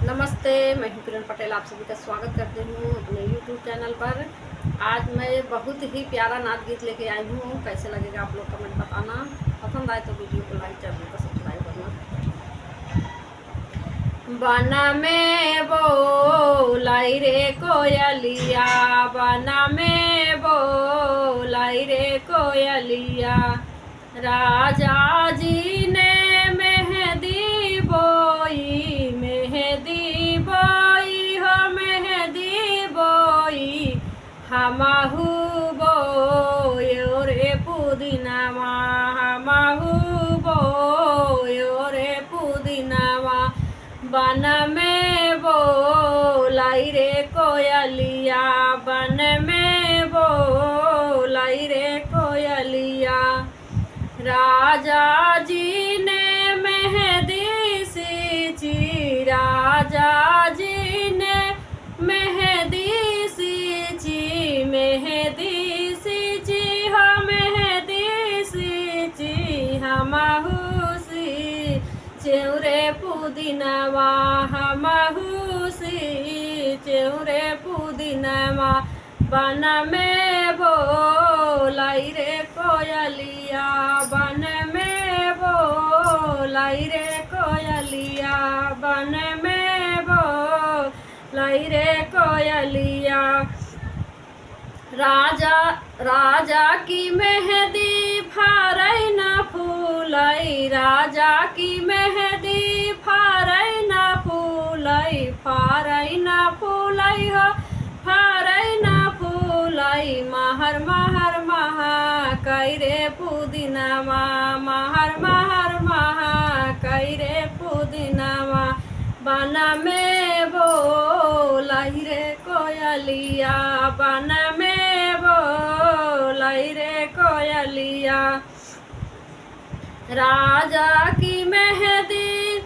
नमस्ते, मैं हूं किरण पटेल। आप सभी का स्वागत करती हूं अपने YouTube चैनल पर। आज मैं बहुत ही प्यारा नाच गीत लेके आई हूं। कैसे लगेगा आप लोग कमेंट बताना। पसंद आए तो वीडियो को लाइक, चैनल को सब्सक्राइब करना। बना में बोलाई रे कोयलिया, बना में बोलाई रे कोयलिया, राजा जी ने मेहंदी बोई, मेहंदी बोई हो मेहंदी बोई, हमहू बोयो रे पुदीनावा, हमहू बोयो रे पुदीनावा, बन में बोलाई रे कोयलिया, बन में बोलाई रे कोयलिया, राजा जी ने मेहंदी सींची, राजा जी ने मेहंदी सींची, मेहंदी सींची हो मेहंदी सींची, हमहू सींचें रे पुदीनावा, हमहू सींचें रे पुदीनावा, बन में बोलाई रे कोयलिया, बन में बोलाई रे कोयलिया, बन में बोलाई रे कोयलिया, राजा राजा की मेहंदी फारई न फूलई, राजा की मेहंदी फारई न फूलई, फारई न फूलई हो फारई न फूलई, महर महर महा कई रे पुदीनावा, महर महर महा कई रे पुदीनावा, बन में बोलाई रे कोयलिया, बन में बोलाई रे कोयलिया, राजा की मेहंदी,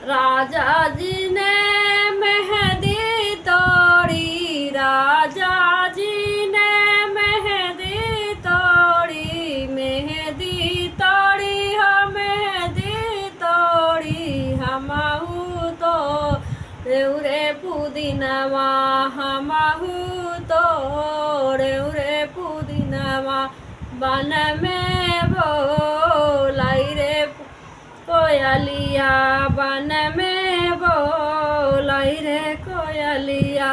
राजा जी ने मेहंदी तोड़ी, राजा जी ने मेहंदी तोड़ी, मेहंदी तोड़ी हो मेहंदी तोड़ी, हमहू तो रे पुदीनावा, हमहू तो रे पुदीनावा, बन में बोलाई रे कोयलिया, बन में बोलाई रे कोयलिया,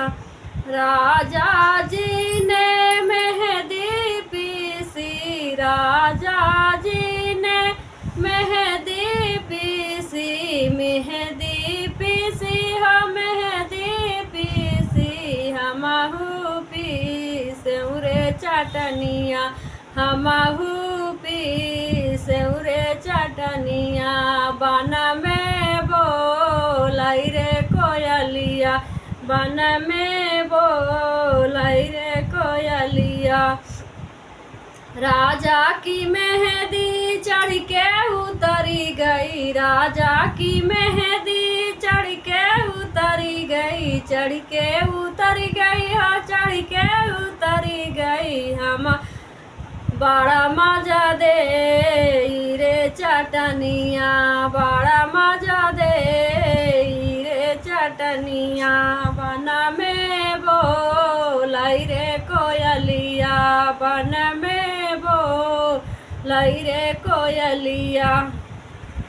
राजा जी ने मेहंदी पीसी, राजा जी ने मेहंदी पीसी, मेहंदी पीसी हो मेहंदी पीसी, हमहू पीसें रे चटनिया, हमहू पीसें रे चटनिया, बन में बोलाई रे कोयलिया, बन में बोलाई रे कोयलिया, राजा की मेहंदी चढ़ के उतरी गई, राजा की मेहंदी चढ़ के उतरी गई, चढ़ के उतरी गई हो चढ़ के उतरी गई, हम बड़ा मजा दे रे चटनिया, बड़ा मजा दे रे चटनिया, बन में बोलाई रे कोयलिया, बन में बोलाई रे कोयलिया।